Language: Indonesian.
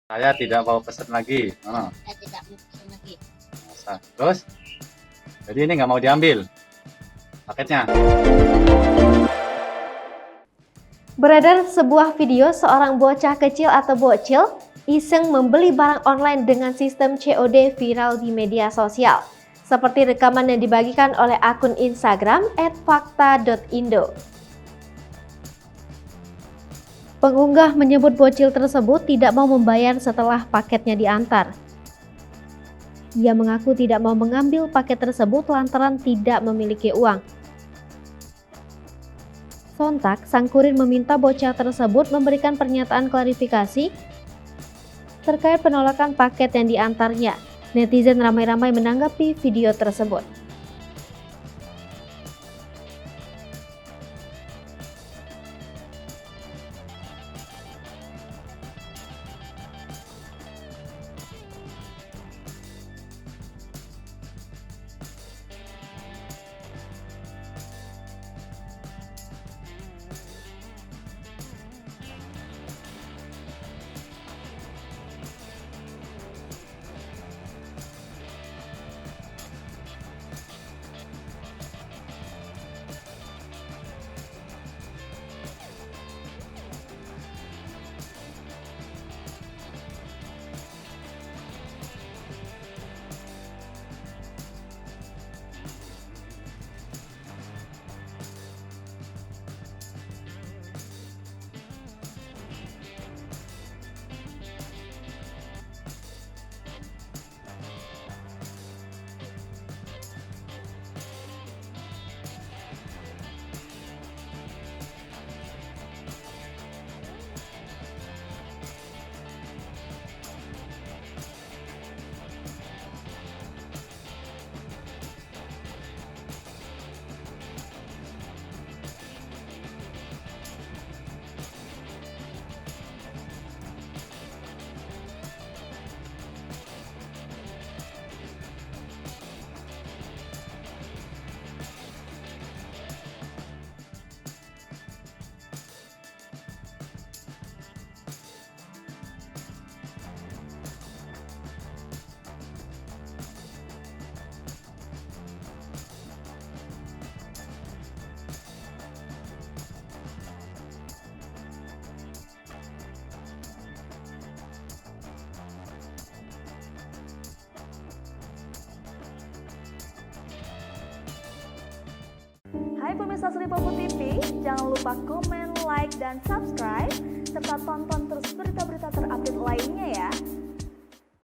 Saya tidak mau pesen lagi. Saya tidak mau pesan lagi. Masa. Terus? Jadi ini nggak mau diambil paketnya. Beredar sebuah video seorang bocah kecil atau bocil iseng membeli barang online dengan sistem COD viral di media sosial. Seperti rekaman yang dibagikan oleh akun Instagram @fakta.indo. Pengunggah menyebut bocil tersebut tidak mau membayar setelah paketnya diantar. Ia mengaku tidak mau mengambil paket tersebut lantaran tidak memiliki uang. Sontak, sang kurir meminta bocah tersebut memberikan pernyataan klarifikasi terkait penolakan paket yang diantarnya. Netizen ramai-ramai menanggapi video tersebut. Hai pemirsa Selipopo TV, jangan lupa komen, like, dan subscribe, serta tonton terus berita-berita terupdate lainnya ya.